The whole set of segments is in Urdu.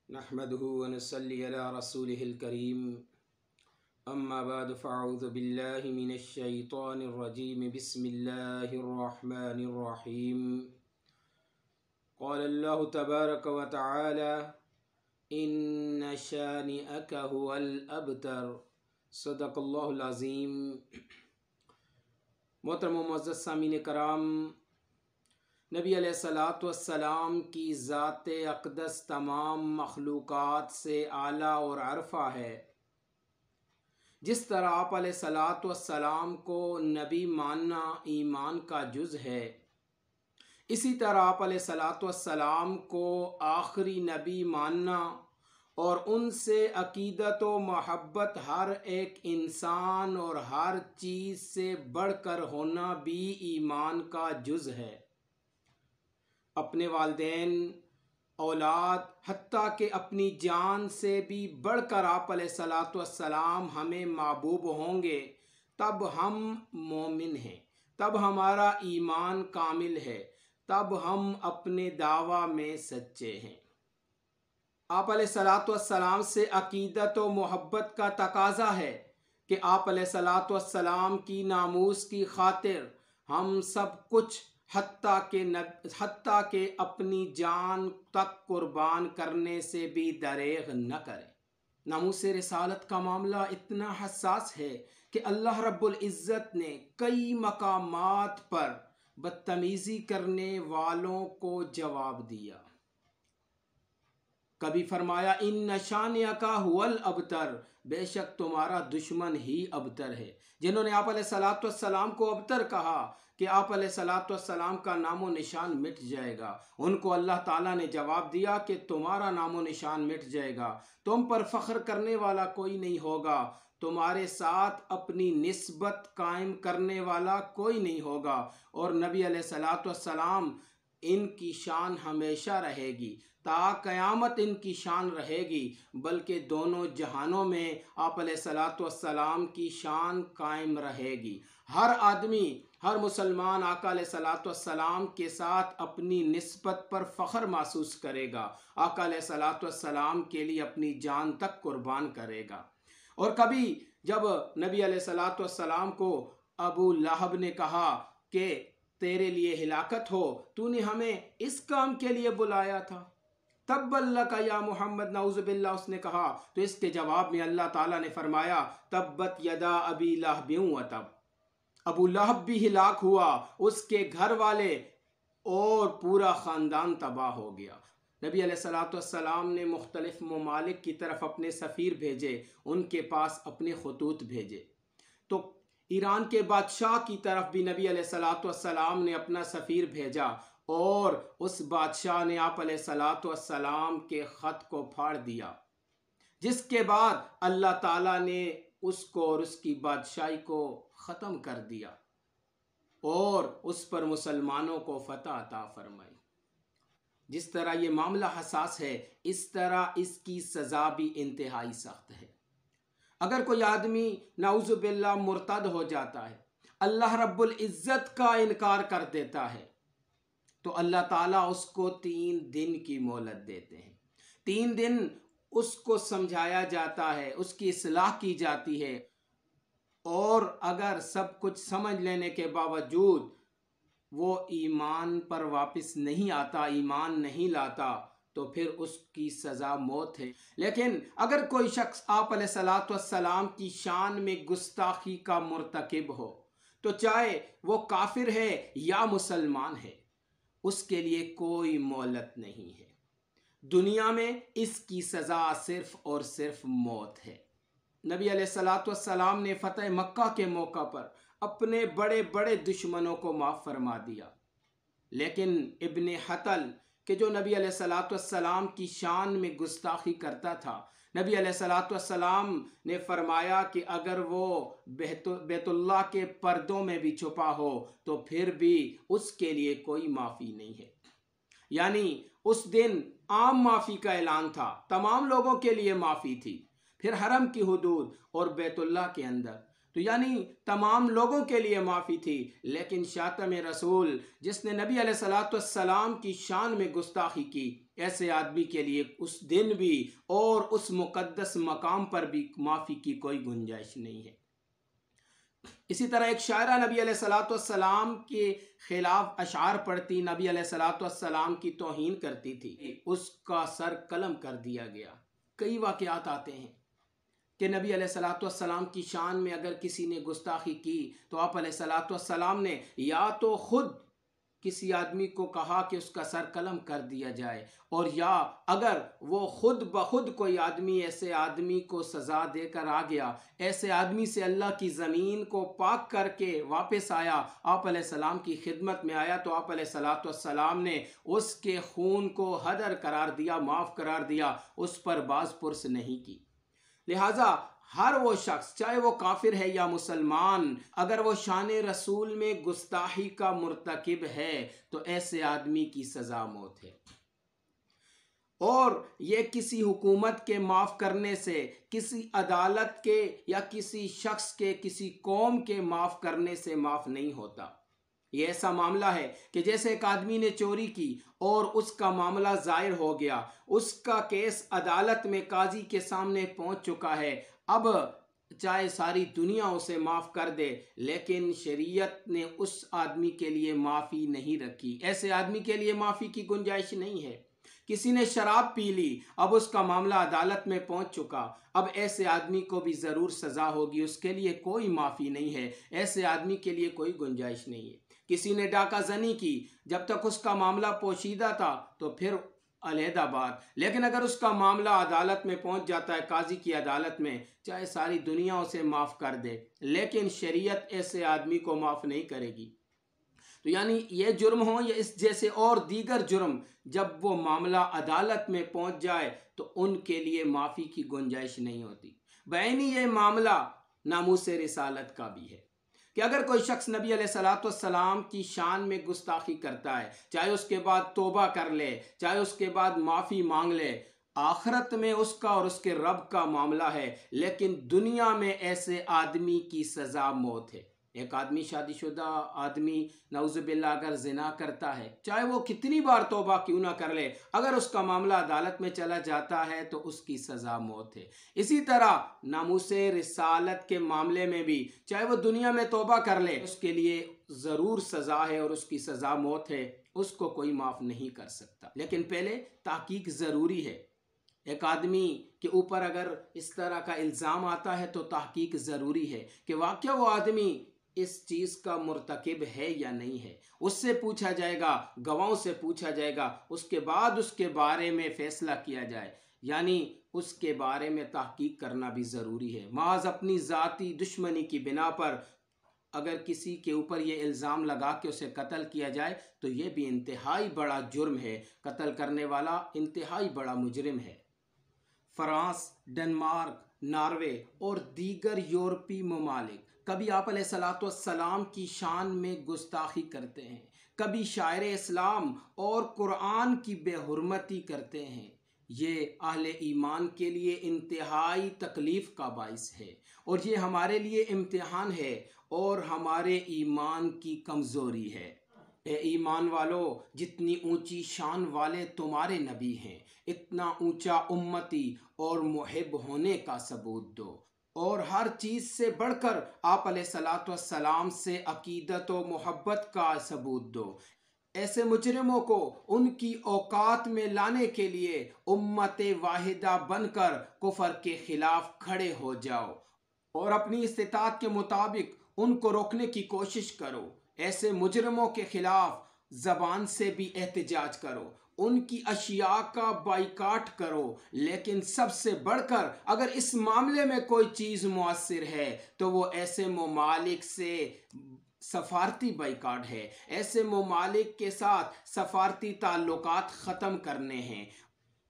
نحمده ونصلي على رسوله الكريم اما بعد فاعوذ بالله من الشيطان الرجيم بسم الله الرحمن الرحيم قال الله تبارك وتعالى ان شانئك هو الابتر صدق اللہ العظیم۔ محترم و معزز سامعین کرام، نبی علیہ الصلاۃ والسلام کی ذات اقدس تمام مخلوقات سے اعلیٰ اور عرفہ ہے۔ جس طرح آپ علیہ الصلاۃ والسلام کو نبی ماننا ایمان کا جز ہے، اسی طرح آپ علیہ الصلاۃ والسلام کو آخری نبی ماننا اور ان سے عقیدت و محبت ہر ایک انسان اور ہر چیز سے بڑھ کر ہونا بھی ایمان کا جز ہے۔ اپنے والدین، اولاد، حتیٰ کہ اپنی جان سے بھی بڑھ کر آپ علیہ الصلاۃ والسلام ہمیں محبوب ہوں گے، تب ہم مومن ہیں، تب ہمارا ایمان کامل ہے، تب ہم اپنے دعویٰ میں سچے ہیں۔ آپ علیہ الصلاۃ والسلام سے عقیدت و محبت کا تقاضا ہے کہ آپ علیہ الصلاۃ والسلام کی ناموس کی خاطر ہم سب کچھ حتیٰ کہ اپنی جان تک قربان کرنے سے بھی دریغ نہ کریں۔ ناموس رسالت کا معاملہ اتنا حساس ہے کہ اللہ رب العزت نے کئی مقامات پر بدتمیزی کرنے والوں کو جواب دیا۔ کبھی فرمایا ان شانئک هو الابتر، بے شک تمہارا دشمن ہی ابتر ہے۔ جنہوں نے آپ علیہ الصلاۃ والسلام کو ابتر کہا کہ آپ علیہ الصلاۃ والسلام کا نام و نشان مٹ جائے گا، ان کو اللہ تعالیٰ نے جواب دیا کہ تمہارا نام و نشان مٹ جائے گا، تم پر فخر کرنے والا کوئی نہیں ہوگا، تمہارے ساتھ اپنی نسبت قائم کرنے والا کوئی نہیں ہوگا، اور نبی علیہ الصلاۃ والسلام ان کی شان ہمیشہ رہے گی، تا قیامت ان کی شان رہے گی، بلکہ دونوں جہانوں میں آپ علیہ الصلاۃ والسلام کی شان قائم رہے گی۔ ہر آدمی، ہر مسلمان آقا علیہ الصلاۃ والسلام کے ساتھ اپنی نسبت پر فخر محسوس کرے گا، آقا علیہ الصلاۃ والسلام کے لیے اپنی جان تک قربان کرے گا۔ اور کبھی جب نبی علیہ الصلاۃ والسلام کو ابو لہب نے کہا کہ تیرے لیے ہلاکت ہو، تو نے ہمیں اس کام کے لیے بلایا تھا، تبا لک یا محمد، نعوذ باللہ اس نے کہا، تو اس کے جواب میں اللہ تعالیٰ نے فرمایا تبت یدا ابی لہب وتب، ابو لہب بھی ہلاک ہوا، اس کے گھر والے اور پورا خاندان تباہ ہو گیا۔ نبی علیہ الصلاۃ والسلام نے مختلف ممالک کی طرف اپنے سفیر بھیجے، ان کے پاس اپنے خطوط بھیجے، تو ایران کے بادشاہ کی طرف بھی نبی علیہ الصلاۃ والسلام نے اپنا سفیر بھیجا، اور اس بادشاہ نے آپ علیہ الصلاۃ والسلام کے خط کو پھاڑ دیا، جس کے بعد اللہ تعالیٰ نے اس کو اور اس کی بادشاہی کو ختم کر دیا اور اس پر مسلمانوں کو فتح عطا فرمائی۔ جس طرح یہ معاملہ حساس ہے، اس طرح اس کی سزا بھی انتہائی سخت ہے۔ اگر کوئی آدمی نعوذ باللہ مرتد ہو جاتا ہے، اللہ رب العزت کا انکار کر دیتا ہے، تو اللہ تعالیٰ اس کو 3 دن کی مہلت دیتے ہیں۔ 3 دن اس کو سمجھایا جاتا ہے، اس کی اصلاح کی جاتی ہے، اور اگر سب کچھ سمجھ لینے کے باوجود وہ ایمان پر واپس نہیں آتا، ایمان نہیں لاتا، تو پھر اس کی سزا موت ہے۔ لیکن اگر کوئی شخص آپ علیہ الصلاۃ والسلام کی شان میں گستاخی کا مرتکب ہو، تو چاہے وہ کافر ہے یا مسلمان ہے، اس کے لیے کوئی مہلت نہیں ہے۔ دنیا میں اس کی سزا صرف اور صرف موت ہے۔ نبی علیہ الصلاۃ والسلام نے فتح مکہ کے موقع پر اپنے بڑے بڑے دشمنوں کو معاف فرما دیا، لیکن ابن حطل کہ جو نبی علیہ الصلاۃ والسلام کی شان میں گستاخی کرتا تھا، نبی علیہ الصلاۃ والسلام نے فرمایا کہ اگر وہ بیت اللہ کے پردوں میں بھی چھپا ہو تو پھر بھی اس کے لیے کوئی معافی نہیں ہے۔ یعنی اس دن عام معافی کا اعلان تھا، تمام لوگوں کے لیے معافی تھی، پھر حرم کی حدود اور بیت اللہ کے اندر تو یعنی تمام لوگوں کے لیے معافی تھی، لیکن شاتم رسول جس نے نبی علیہ السلام کی شان میں گستاخی کی، ایسے آدمی کے لیے اس دن بھی اور اس مقدس مقام پر بھی معافی کی کوئی گنجائش نہیں ہے۔ اسی طرح ایک شاعرہ نبی علیہ السلام کے خلاف اشعار پڑھتی، نبی علیہ السلام کی توہین کرتی تھی، اس کا سر قلم کر دیا گیا۔ کئی واقعات آتے ہیں کہ نبی علیہ السلام کی شان میں اگر کسی نے گستاخی کی تو آپ علیہ السلام نے یا تو خود کسی آدمی کو کہا کہ اس کا سر قلم کر دیا جائے، اور یا اگر وہ خود بخود کوئی آدمی ایسے آدمی کو سزا دے کر آ گیا، ایسے آدمی سے اللہ کی زمین کو پاک کر کے واپس آیا، آپ علیہ السلام کی خدمت میں آیا، تو آپ علیہ السلام نے اس کے خون کو ہدر قرار دیا، معاف قرار دیا، اس پر باز پرس نہیں کی۔ لہٰذا ہر وہ شخص چاہے وہ کافر ہے یا مسلمان، اگر وہ شان رسول میں گستاخی کا مرتکب ہے تو ایسے آدمی کی سزا موت ہے، اور یہ کسی حکومت کے معاف کرنے سے، کسی عدالت کے یا کسی شخص کے، کسی قوم کے معاف کرنے سے معاف نہیں ہوتا۔ یہ ایسا معاملہ ہے کہ جیسے ایک آدمی نے چوری کی اور اس کا معاملہ ظاہر ہو گیا، اس کا کیس عدالت میں قاضی کے سامنے پہنچ چکا ہے، اب چاہے ساری دنیا اسے معاف کر دے، لیکن شریعت نے اس آدمی کے لیے معافی نہیں رکھی، ایسے آدمی کے لیے معافی کی گنجائش نہیں ہے۔ کسی نے شراب پی لی، اب اس کا معاملہ عدالت میں پہنچ چکا، اب ایسے آدمی کو بھی ضرور سزا ہوگی، اس کے لیے کوئی معافی نہیں ہے، ایسے آدمی کے لیے کوئی گنجائش نہیں ہے۔ کسی نے ڈاکہ زنی کی، جب تک اس کا معاملہ پوشیدہ تھا تو پھر علیحدہ بات، لیکن اگر اس کا معاملہ عدالت میں پہنچ جاتا ہے، قاضی کی عدالت میں، چاہے ساری دنیا اسے معاف کر دے، لیکن شریعت ایسے آدمی کو معاف نہیں کرے گی۔ تو یعنی یہ جرم ہو یا اس جیسے اور دیگر جرم، جب وہ معاملہ عدالت میں پہنچ جائے تو ان کے لیے معافی کی گنجائش نہیں ہوتی۔ بعینی یہ معاملہ ناموس رسالت کا بھی ہے کہ اگر کوئی شخص نبی علیہ السلام کی شان میں گستاخی کرتا ہے، چاہے اس کے بعد توبہ کر لے، چاہے اس کے بعد معافی مانگ لے، آخرت میں اس کا اور اس کے رب کا معاملہ ہے، لیکن دنیا میں ایسے آدمی کی سزا موت ہے۔ ایک آدمی شادی شدہ آدمی نعوذ باللہ اگر زنا کرتا ہے، چاہے وہ کتنی بار توبہ کیوں نہ کر لے، اگر اس کا معاملہ عدالت میں چلا جاتا ہے تو اس کی سزا موت ہے۔ اسی طرح ناموس رسالت کے معاملے میں بھی چاہے وہ دنیا میں توبہ کر لے، اس کے لیے ضرور سزا ہے اور اس کی سزا موت ہے، اس کو کوئی معاف نہیں کر سکتا۔ لیکن پہلے تحقیق ضروری ہے۔ ایک آدمی کے اوپر اگر اس طرح کا الزام آتا ہے تو تحقیق ضروری ہے کہ واقعہ وہ آدمی اس چیز کا مرتکب ہے یا نہیں ہے، اس سے پوچھا جائے گا، گواہوں سے پوچھا جائے گا، اس کے بعد اس کے بارے میں فیصلہ کیا جائے، یعنی اس کے بارے میں تحقیق کرنا بھی ضروری ہے۔ محض اپنی ذاتی دشمنی کی بنا پر اگر کسی کے اوپر یہ الزام لگا کے اسے قتل کیا جائے تو یہ بھی انتہائی بڑا جرم ہے، قتل کرنے والا انتہائی بڑا مجرم ہے۔ فرانس، ڈنمارک، ناروے اور دیگر یورپی ممالک کبھی آپ علیہ السلام کی شان میں گستاخی کرتے ہیں، کبھی شاعر اسلام اور قرآن کی بے حرمتی کرتے ہیں۔ یہ اہل ایمان کے لیے انتہائی تکلیف کا باعث ہے، اور یہ ہمارے لیے امتحان ہے اور ہمارے ایمان کی کمزوری ہے۔ اے ایمان والو، جتنی اونچی شان والے تمہارے نبی ہیں، اتنا اونچا امتی اور محب ہونے کا ثبوت دو، اور ہر چیز سے بڑھ کر آپ علیہ السلام سے عقیدت و محبت کا ثبوت دو۔ ایسے مجرموں کو ان کی اوقات میں لانے کے لیے امت واحدہ بن کر کفر کے خلاف کھڑے ہو جاؤ اور اپنی استطاعت کے مطابق ان کو روکنے کی کوشش کرو۔ ایسے مجرموں کے خلاف زبان سے بھی احتجاج کرو، ان کی اشیاء کا بائیکاٹ کرو، لیکن سب سے بڑھ کر اگر اس معاملے میں کوئی چیز مؤثر ہے تو وہ ایسے ممالک سے سفارتی بائیکاٹ ہے، ایسے ممالک کے ساتھ سفارتی تعلقات ختم کرنے ہیں۔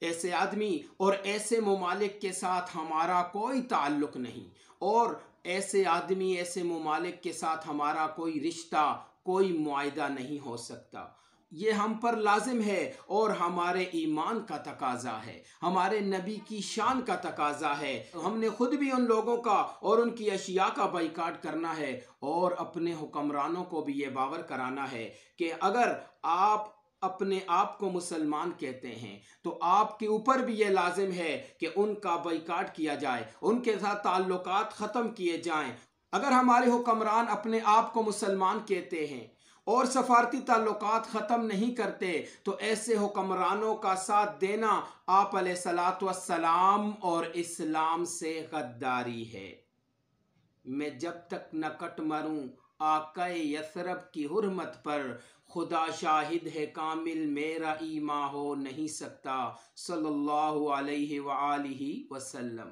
ایسے آدمی اور ایسے ممالک کے ساتھ ہمارا کوئی تعلق نہیں، اور ایسے آدمی ایسے ممالک کے ساتھ ہمارا کوئی رشتہ، کوئی معاہدہ نہیں ہو سکتا۔ یہ ہم پر لازم ہے اور ہمارے ایمان کا تقاضا ہے، ہمارے نبی کی شان کا تقاضا ہے۔ ہم نے خود بھی ان لوگوں کا اور ان کی اشیاء کا بائیکاٹ کرنا ہے، اور اپنے حکمرانوں کو بھی یہ باور کرانا ہے کہ اگر آپ اپنے آپ کو مسلمان کہتے ہیں تو آپ کے اوپر بھی یہ لازم ہے کہ ان کا بائیکاٹ کیا جائے، ان کے ساتھ تعلقات ختم کیے جائیں۔ اگر ہمارے حکمران اپنے آپ کو مسلمان کہتے ہیں اور سفارتی تعلقات ختم نہیں کرتے تو ایسے حکمرانوں کا ساتھ دینا آپ علیہ الصلاۃ والسلام اور اسلام سے غداری ہے۔ میں جب تک نہ کٹ مروں آقا یثرب کی حرمت پر، خدا شاہد ہے کامل میرا ایمان ہو نہیں سکتا، صلی اللہ علیہ وآلہ وسلم۔